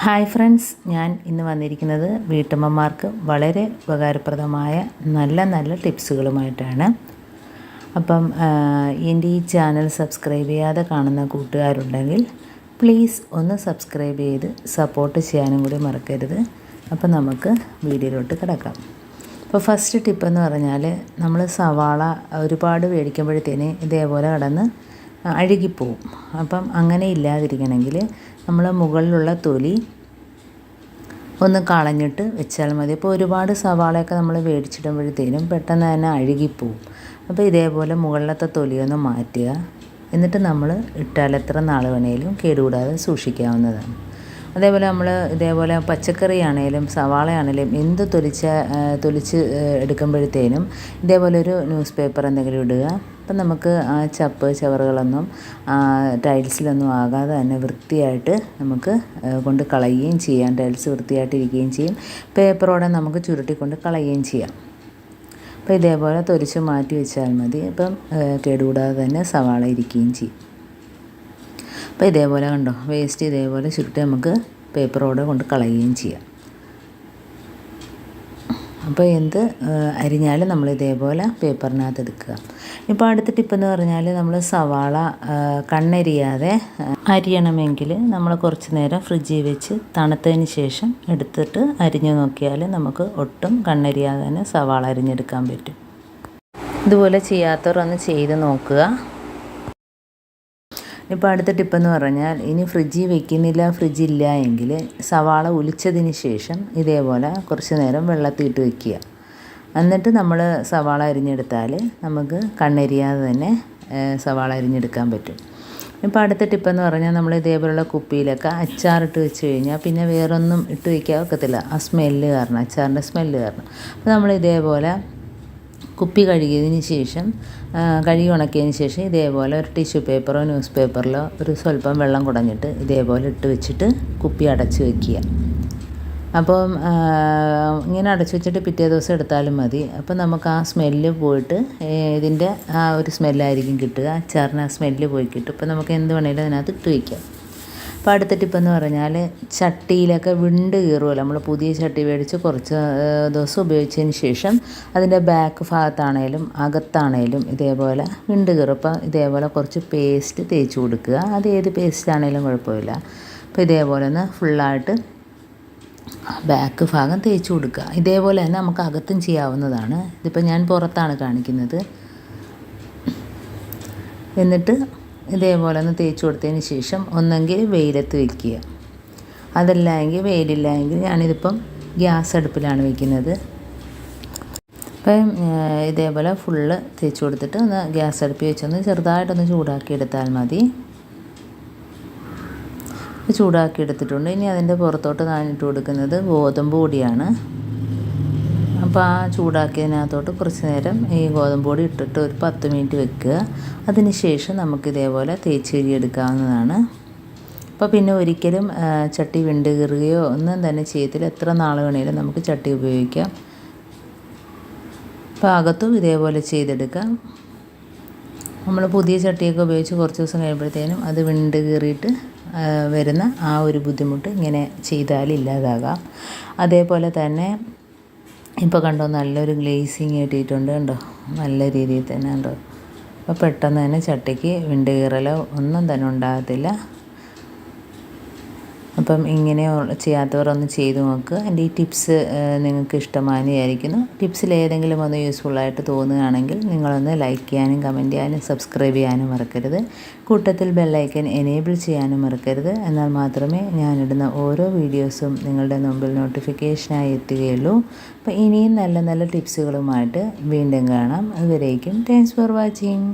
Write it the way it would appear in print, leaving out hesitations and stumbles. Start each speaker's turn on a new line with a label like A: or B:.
A: Hi friends, ഞാൻ ഇന്ന് വന്നിരിക്കുന്നത് വീട്ടമ്മമാർക്ക് വളരെ ഉപകാരപ്രദമായ നല്ല ടിപ്സുകളുമായിട്ടാണ്. അപ്പം എൻ്റെ ഈ ചാനൽ സബ്സ്ക്രൈബ് ചെയ്യാതെ കാണുന്ന കൂട്ടുകാരുണ്ടെങ്കിൽ പ്ലീസ് ഒന്ന് സബ്സ്ക്രൈബ് ചെയ്ത് സപ്പോർട്ട് ചെയ്യാനും കൂടി മറക്കരുത്. അപ്പം നമുക്ക് വീഡിയോയിലോട്ട് കിടക്കാം. അപ്പോൾ ഫസ്റ്റ് ടിപ്പെന്ന് പറഞ്ഞാൽ, നമ്മൾ സവാള ഒരുപാട് മേടിക്കുമ്പോഴത്തേന് ഇതേപോലെ കിടന്ന് അഴുകിപ്പോവും. അപ്പം അങ്ങനെ ഇല്ലാതിരിക്കണമെങ്കിൽ നമ്മൾ മുകളിലുള്ള തൊലി ഒന്ന് കളഞ്ഞിട്ട് വെച്ചാൽ മതി. അപ്പോൾ ഒരുപാട് സവാളയൊക്കെ നമ്മൾ മേടിച്ചിടുമ്പോഴത്തേനും പെട്ടെന്ന് തന്നെ അഴുകിപ്പോവും. അപ്പോൾ ഇതേപോലെ മുകളിലത്തെ തൊലിയൊന്ന് മാറ്റുക. എന്നിട്ട് നമ്മൾ ഇട്ടാൽ എത്ര നാൾ വേണേലും കേടുകൂടാതെ സൂക്ഷിക്കാവുന്നതാണ്. അതേപോലെ നമ്മൾ ഇതേപോലെ പച്ചക്കറി ആണെങ്കിലും സവാളയാണെങ്കിലും എന്ത് തൊലിച്ച് എടുക്കുമ്പോഴത്തേനും ഇതേപോലെ ഒരു ന്യൂസ് പേപ്പർ എന്തെങ്കിലും ഇടുക. അപ്പം നമുക്ക് ആ ചവറുകളൊന്നും ടൈൽസിലൊന്നും ആകാതെ തന്നെ വൃത്തിയായിട്ട് നമുക്ക് കൊണ്ട് കളയുകയും ചെയ്യാം. ടൈൽസ് വൃത്തിയായിട്ടിരിക്കുകയും ചെയ്യും. പേപ്പറോടെ നമുക്ക് ചുരുട്ടിക്കൊണ്ട് കളയുകയും ചെയ്യാം. അപ്പോൾ ഇതേപോലെ തൊലിച്ച് മാറ്റി വെച്ചാൽ മതി. അപ്പം കേടുകൂടാതെ തന്നെ സവാള ഇരിക്കുകയും ചെയ്യും. അപ്പോൾ ഇതേപോലെ കണ്ടോ, വേസ്റ്റ് ഇതേപോലെ ചുരുട്ടി നമുക്ക് പേപ്പറോടെ കൊണ്ട് കളയുകയും ചെയ്യാം. അപ്പോൾ എന്ത് അരിഞ്ഞാലും നമ്മൾ ഇതേപോലെ പേപ്പറിനകത്ത് എടുക്കുക. ഇപ്പോൾ അടുത്ത ടിപ്പെന്ന് പറഞ്ഞാൽ, നമ്മൾ സവാള കണ്ണരിയാതെ അരിയണമെങ്കിൽ നമ്മൾ കുറച്ച് നേരം ഫ്രിഡ്ജിൽ വെച്ച് തണുത്തതിന് ശേഷം എടുത്തിട്ട് അരിഞ്ഞു നോക്കിയാൽ നമുക്ക് ഒട്ടും കണ്ണരിയാതെ തന്നെ സവാള അരിഞ്ഞെടുക്കാൻ പറ്റും. ഇതുപോലെ ചെയ്യാത്തവർ ഒന്ന് ചെയ്ത് നോക്കുക. ഇപ്പോൾ അടുത്ത ടിപ്പെന്ന് പറഞ്ഞാൽ, ഇനി ഫ്രിഡ്ജിൽ ഫ്രിഡ്ജില്ല എങ്കിൽ സവാള ഒലിച്ചതിന് ശേഷം ഇതേപോലെ കുറച്ച് നേരം വെള്ളത്തിയിട്ട് വയ്ക്കുക. എന്നിട്ട് നമ്മൾ സവാള അരിഞ്ഞെടുത്താൽ നമുക്ക് കണ്ണെരിയാതെ തന്നെ സവാള അരിഞ്ഞെടുക്കാൻ പറ്റും. ഇപ്പോൾ അടുത്ത ടിപ്പെന്ന് പറഞ്ഞാൽ, നമ്മൾ ഇതേപോലുള്ള കുപ്പിയിലൊക്കെ അച്ചാറിട്ട് വെച്ച് കഴിഞ്ഞാൽ പിന്നെ വേറൊന്നും ഇട്ട് വയ്ക്കാൻ ഒക്കത്തില്ല. ആ സ്മെല്ല് കാരണം, അച്ചാറിൻ്റെ സ്മെല്ല് കാരണം. അപ്പോൾ നമ്മൾ ഇതേപോലെ കുപ്പി കഴുകിയതിന് ശേഷം കഴുകി ഉണക്കിയതിന് ശേഷം ഇതേപോലെ ഒരു ടിഷ്യൂ പേപ്പറോ ന്യൂസ് പേപ്പറിലോ ഒരു സ്വല്പം വെള്ളം കുടഞ്ഞിട്ട് ഇതേപോലെ ഇട്ട് വെച്ചിട്ട് കുപ്പി അടച്ച് വയ്ക്കുക. അപ്പം ഇങ്ങനെ അടച്ചു വെച്ചിട്ട് പിറ്റേ ദിവസം എടുത്താലും മതി. അപ്പം നമുക്ക് ആ സ്മെല്ല് പോയിട്ട് ഇതിൻ്റെ ആ ഒരു സ്മെല്ലായിരിക്കും കിട്ടുക. അച്ചാറിന് ആ സ്മെല്ല് പോയി കിട്ടും. അപ്പം നമുക്ക് എന്ത് വേണമെങ്കിലും അതിനകത്ത് ഇട്ട് വയ്ക്കാം. അപ്പോൾ അടുത്ത ടിപ്പെന്ന് പറഞ്ഞാൽ, ചട്ടിയിലൊക്കെ വിണ്ട് കീറുമല്ലോ. നമ്മൾ പുതിയ ചട്ടി മേടിച്ച് കുറച്ച് ദിവസം ഉപയോഗിച്ചതിന് ശേഷം അതിൻ്റെ ബാക്ക് ഭാഗത്താണേലും അകത്താണേലും ഇതേപോലെ വിണ്ട് കീറും. അപ്പോൾ ഇതേപോലെ കുറച്ച് പേസ്റ്റ് തേച്ച് കൊടുക്കുക. അത് ഏത് പേസ്റ്റ് ആണേലും കുഴപ്പമില്ല. അപ്പോൾ ഇതേപോലെ ഒന്ന് ഫുള്ളായിട്ട് ബാക്ക് ഭാഗം തേച്ച് കൊടുക്കുക. ഇതേപോലെ തന്നെ നമുക്ക് അകത്തും ചെയ്യാവുന്നതാണ്. ഇതിപ്പോൾ ഞാൻ പുറത്താണ് കാണിക്കുന്നത്. എന്നിട്ട് ഇതേപോലെ ഒന്ന് തേച്ച് കൊടുത്തതിന് ശേഷം ഒന്നെങ്കിൽ വെയിലത്ത് വയ്ക്കുക. അതല്ലെങ്കിൽ വെയിലില്ല എങ്കിൽ ഞാനിതിപ്പം ഗ്യാസ് അടുപ്പിലാണ് വയ്ക്കുന്നത്. അപ്പം ഇതേപോലെ ഫുള്ള് തേച്ച് കൊടുത്തിട്ട് ഒന്ന് ഗ്യാസ് അടുപ്പിൽ വെച്ചൊന്ന് ചെറുതായിട്ടൊന്ന് ചൂടാക്കി എടുത്താൽ മതി. ചൂടാക്കി എടുത്തിട്ടുണ്ട്. ഇനി അതിൻ്റെ പുറത്തോട്ട് ഞാനിട്ട് കൊടുക്കുന്നത് ഗോതമ്പ് പൊടിയാണ്. അപ്പോൾ ആ ചൂടാക്കിയതിനകത്തോട്ട് കുറച്ച് നേരം ഈ ഗോതമ്പ് പൊടി ഇട്ടിട്ട് ഒരു 10 മിനിറ്റ് വെക്കുക. അതിന് ശേഷം നമുക്കിതേപോലെ തേച്ച് കഴുകിയെടുക്കാവുന്നതാണ്. അപ്പോൾ പിന്നെ ഒരിക്കലും ചട്ടി വിണ്ട് കീറുകയോ ഒന്നും തന്നെ ചെയ്യത്തില്ല. എത്ര നാൾ വേണേലും നമുക്ക് ചട്ടി ഉപയോഗിക്കാം. അപ്പോൾ അകത്തും ഇതേപോലെ ചെയ്തെടുക്കാം. നമ്മൾ പുതിയ ചട്ടിയൊക്കെ ഉപയോഗിച്ച് കുറച്ച് ദിവസം കഴിയുമ്പോഴത്തേനും അത് വിണ്ട് കീറിയിട്ട് വരുന്ന ആ ഒരു ബുദ്ധിമുട്ട് ഇങ്ങനെ ചെയ്താൽ ഇല്ലാതാകാം. അതേപോലെ തന്നെ ഇപ്പോൾ കണ്ടോ, നല്ലൊരു ഗ്ലേസിങ് കിട്ടിയിട്ടുണ്ട്. കണ്ടോ, നല്ല രീതിയിൽ തന്നെ കണ്ടോ. അപ്പോൾ പെട്ടെന്ന് തന്നെ ചട്ടിക്ക് വിണ്ട് കീറലോ ഒന്നും തന്നെ ഉണ്ടാകത്തില്ല. അപ്പം ഇങ്ങനെ ചെയ്യാത്തവർ ഒന്ന് ചെയ്ത് നോക്കുക. എൻ്റെ ഈ ടിപ്സ് നിങ്ങൾക്ക് ഇഷ്ടമായെന്ന് വിചാരിക്കുന്നു. ടിപ്സിൽ ഏതെങ്കിലും ഒന്ന് യൂസ്ഫുള്ളായിട്ട് തോന്നുകയാണെങ്കിൽ നിങ്ങളൊന്ന് ലൈക്ക് ചെയ്യാനും കമൻറ്റ് ചെയ്യാനും സബ്സ്ക്രൈബ് ചെയ്യാനും മറക്കരുത്. കൂട്ടത്തിൽ ബെല്ലൈക്കൻ എനേബിൾ ചെയ്യാനും മറക്കരുത്. എന്നാൽ മാത്രമേ ഞാനിടുന്ന ഓരോ വീഡിയോസും നിങ്ങളുടെ മുമ്പിൽ നോട്ടിഫിക്കേഷനായി എത്തുകയുള്ളൂ. അപ്പോൾ ഇനിയും നല്ല ടിപ്സുകളുമായിട്ട് വീണ്ടും കാണാം. അതുവരേക്കും താങ്ക്സ് ഫോർ വാച്ചിങ്.